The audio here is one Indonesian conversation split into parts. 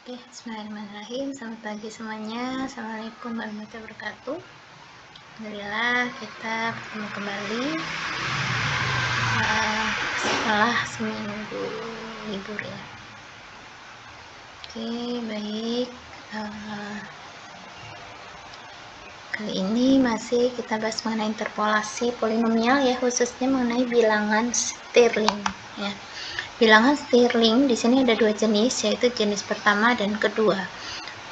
Oke, bismillahirrahmanirrahim. Selamat pagi semuanya. Assalamualaikum warahmatullahi wabarakatuh. Alhamdulillah kita bertemu kembali setelah seminggu libur ya. Oke, baik. Kali ini masih kita bahas mengenai interpolasi polinomial ya, khususnya mengenai bilangan Stirling ya. Bilangan Stirling di sini ada dua jenis, yaitu jenis pertama dan kedua.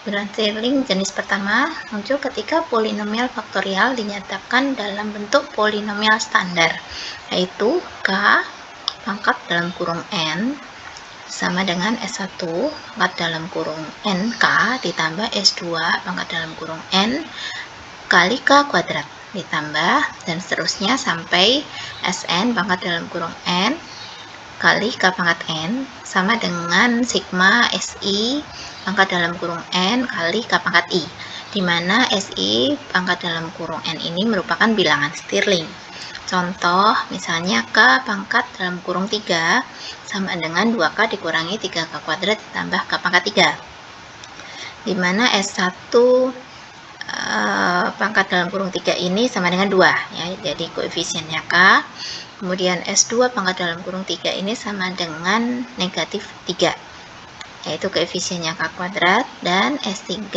Bilangan Stirling jenis pertama muncul ketika polinomial faktorial dinyatakan dalam bentuk polinomial standar, yaitu K pangkat dalam kurung N sama dengan S1 pangkat dalam kurung NK ditambah S2 pangkat dalam kurung N kali K kuadrat ditambah dan seterusnya sampai Sn pangkat dalam kurung N kali K pangkat N sama dengan sigma Si pangkat dalam kurung N kali K pangkat I, di mana Si pangkat dalam kurung N ini merupakan bilangan Stirling. Contoh, misalnya K pangkat dalam kurung 3 sama dengan 2K dikurangi 3K kuadrat ditambah K pangkat 3, di mana S1 pangkat dalam kurung 3 ini sama dengan 2 ya, jadi koefisiennya K. Kemudian S2 pangkat dalam kurung 3 ini sama dengan negatif 3, yaitu koefisiennya K kuadrat, dan S3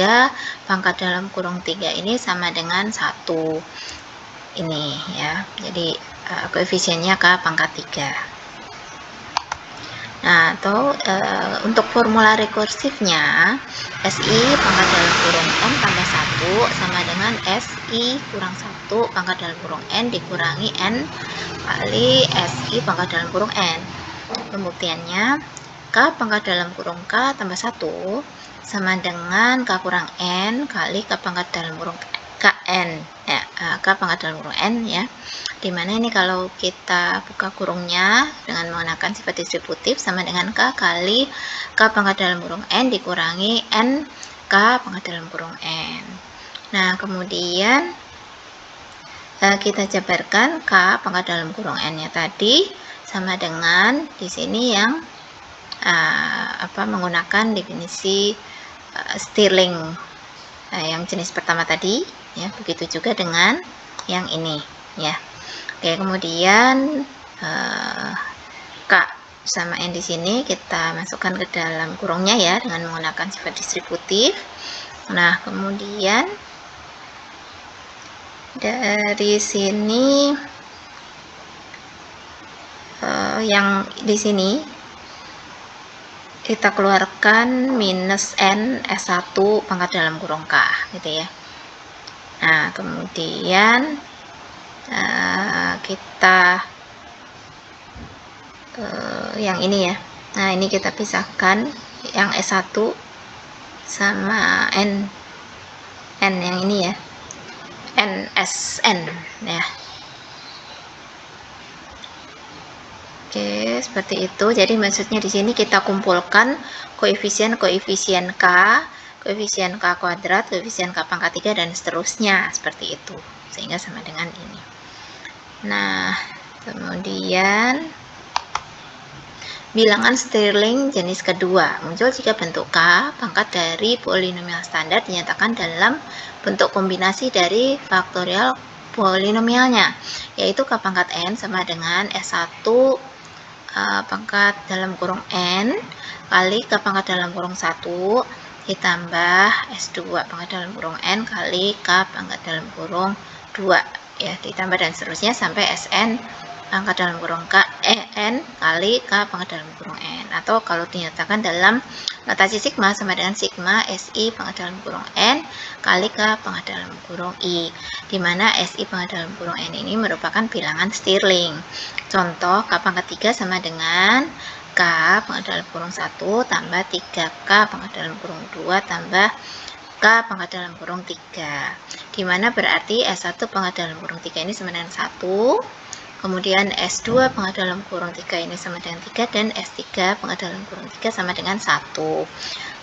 pangkat dalam kurung 3 ini sama dengan 1 ini ya, jadi koefisiennya K pangkat 3. Nah, atau untuk formula rekursifnya, Si pangkat dalam kurung N tambah 1 sama dengan Si kurang 1 pangkat dalam kurung N dikurangi N kali Si pangkat dalam kurung N. Pembuktiannya, K pangkat dalam kurung K tambah 1 sama dengan K kurang N kali K pangkat dalam kurung Kn ya, K pangkat dalam kurung N ya, dimana ini kalau kita buka kurungnya dengan menggunakan sifat distributif sama dengan K kali K pangkat dalam kurung N dikurangi N K pangkat dalam kurung N. Nah, kemudian kita jabarkan K pangkat dalam kurung N nya tadi sama dengan di sini yang menggunakan definisi Stirling yang jenis pertama tadi ya, begitu juga dengan yang ini ya. Oke, kemudian K sama N di sini kita masukkan ke dalam kurungnya ya dengan menggunakan sifat distributif. Nah, kemudian dari sini yang di sini kita keluarkan minus N S1 pangkat dalam kurung K gitu ya. Nah, kemudian kita yang ini ya. Nah, ini kita pisahkan yang S1 sama N yang ini ya, NSN ya. Oke, seperti itu. Jadi maksudnya di sini kita kumpulkan koefisien K, koefisien K kuadrat, koefisien K pangkat 3 dan seterusnya seperti itu, sehingga sama dengan ini. Nah, kemudian bilangan Stirling jenis kedua muncul jika bentuk K pangkat dari polinomial standar dinyatakan dalam bentuk kombinasi dari faktorial polinomialnya, yaitu K pangkat N sama dengan S1 pangkat dalam kurung N kali K pangkat dalam kurung 1 ditambah S2 pangkat dalam kurung N kali K pangkat dalam kurung 2 ya, ditambah dan seterusnya sampai Sn pangkat dalam kurung N kali K pangkat dalam kurung N, atau kalau dinyatakan dalam notasi sigma sama dengan sigma Si pangkat dalam kurung N kali K pangkat dalam kurung I, dimana Si pangkat dalam kurung N ini merupakan bilangan Stirling. Contoh, K pangkat 3 sama dengan K pangkat dalam kurung 1 tambah 3K pangkat dalam kurung 2 tambah K pangkat dalam kurung 3, dimana berarti S1 pangkat dalam kurung 3 ini sama dengan 1, kemudian S2 pangkat dalam kurung 3 ini sama dengan 3, dan S3 pangkat dalam kurung 3 sama dengan 1.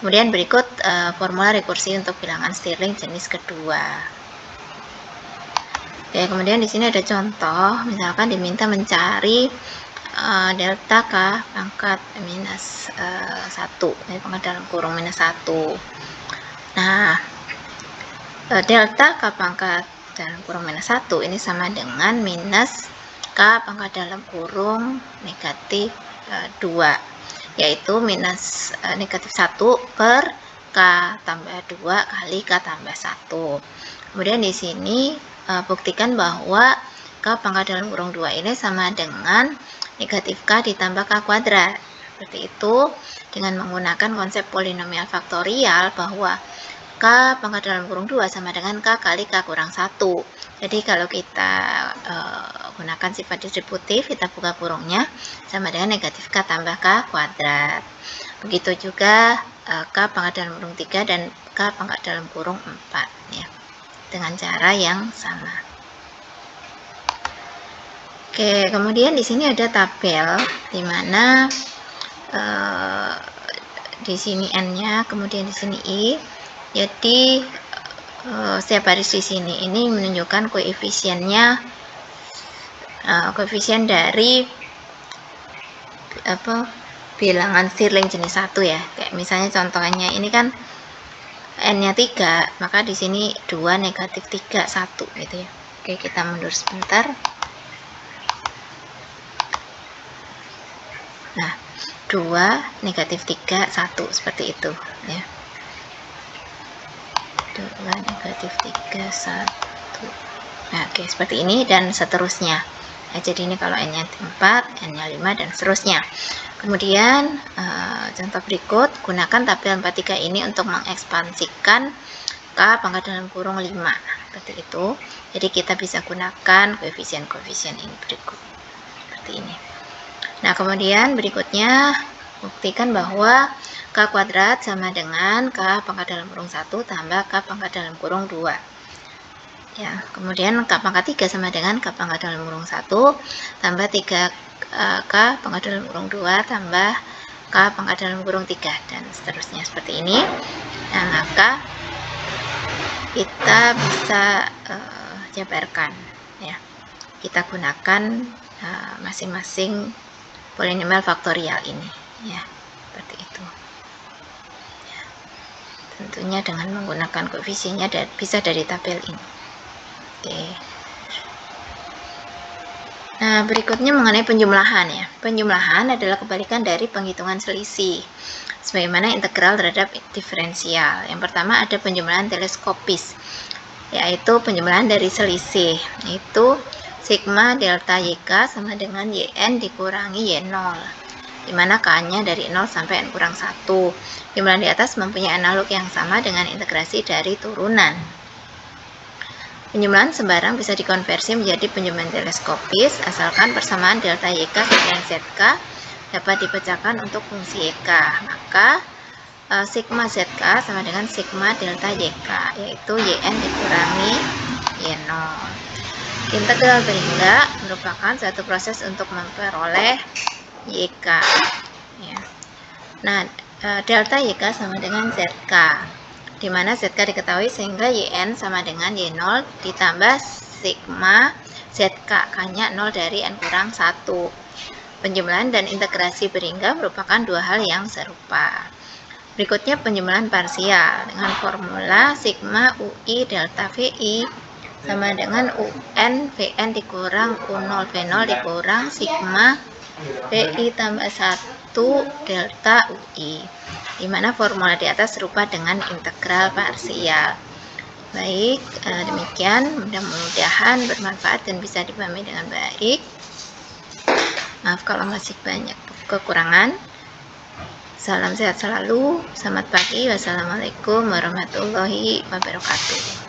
Kemudian berikut formula rekursi untuk bilangan Stirling jenis kedua. Oke, kemudian di sini ada contoh, misalkan diminta mencari delta K pangkat minus 1, ini pangkat dalam kurung minus 1. Nah, delta K pangkat dalam kurung minus 1 ini sama dengan minus K pangkat dalam kurung negatif 2, yaitu minus negatif 1 per K tambah 2 kali K tambah 1. Kemudian di sini buktikan bahwa K pangkat dalam kurung 2 ini sama dengan negatif K ditambah K kuadrat. Seperti itu dengan menggunakan konsep polinomial faktorial bahwa K pangkat dalam kurung 2 sama dengan K kali K kurang 1. Jadi kalau kita gunakan sifat distributif, kita buka kurungnya sama dengan negatif K tambah K kuadrat. Begitu juga K pangkat dalam kurung 3 dan K pangkat dalam kurung 4 ya, dengan cara yang sama. Oke, kemudian di sini ada tabel di mana di sini n-nya, kemudian di sini i. Jadi setiap baris di sini ini menunjukkan koefisiennya, koefisien dari bilangan Stirling jenis 1 ya. Kayak misalnya contohnya ini kan n-nya 3, maka di sini 2 negatif 3 1 gitu ya. Oke, kita mundur sebentar. Nah, 2 negatif 3 1 seperti itu ya. 2 negatif 3 1. Nah, oke, seperti ini dan seterusnya. Nah, jadi ini kalau n-nya 4, n-nya 5 dan seterusnya. Kemudian contoh berikut, gunakan tabel 43 ini untuk mengekspansikan K pangkat dalam kurung 5. Seperti itu. Jadi kita bisa gunakan koefisien-koefisien ini berikut. Seperti ini. Nah, kemudian berikutnya buktikan bahwa K kuadrat sama dengan K pangkat dalam kurung 1 tambah K pangkat dalam kurung 2. Ya, kemudian K pangkat 3 sama dengan K pangkat dalam kurung 1 tambah 3K pangkat dalam kurung 2 tambah K pangkat dalam kurung 3 dan seterusnya seperti ini. Nah, maka kita bisa jabarkan ya. Kita gunakan masing-masing polinomial faktorial ini ya, seperti itu ya. Tentunya dengan menggunakan koefisiennya bisa dari tabel ini. Oke. Nah, berikutnya mengenai penjumlahan ya. Penjumlahan adalah kebalikan dari penghitungan selisih sebagaimana integral terhadap diferensial. Yang pertama ada penjumlahan teleskopis, yaitu penjumlahan dari selisih, yaitu sigma delta YK sama dengan YN dikurangi Y0, dimana K-nya dari 0 sampai N kurang 1. Penjumlahan di atas mempunyai analog yang sama dengan integrasi dari turunan. Penjumlahan sembarang bisa dikonversi menjadi penjumlahan teleskopis asalkan persamaan delta YK dan ZK dapat dipecahkan untuk fungsi YK. Maka sigma ZK sama dengan sigma delta YK, yaitu YN dikurangi Y0. Integral berhingga merupakan suatu proses untuk memperoleh YK ya. Nah, delta YK sama dengan ZK, di mana ZK diketahui sehingga YN sama dengan Y0 ditambah sigma ZK, K-nya 0 dari N kurang 1. Penjumlahan dan integrasi berhingga merupakan dua hal yang serupa. Berikutnya penjumlahan parsial dengan formula sigma UI delta VI sama dengan UN VN dikurang U0 V0 dikurang sigma VI tambah 1 delta UI, dimana formula di atas serupa dengan integral parsial. Baik, demikian, mudah-mudahan bermanfaat dan bisa dipahami dengan baik. Maaf kalau masih banyak kekurangan. Salam sehat selalu, selamat pagi, wassalamualaikum warahmatullahi wabarakatuh.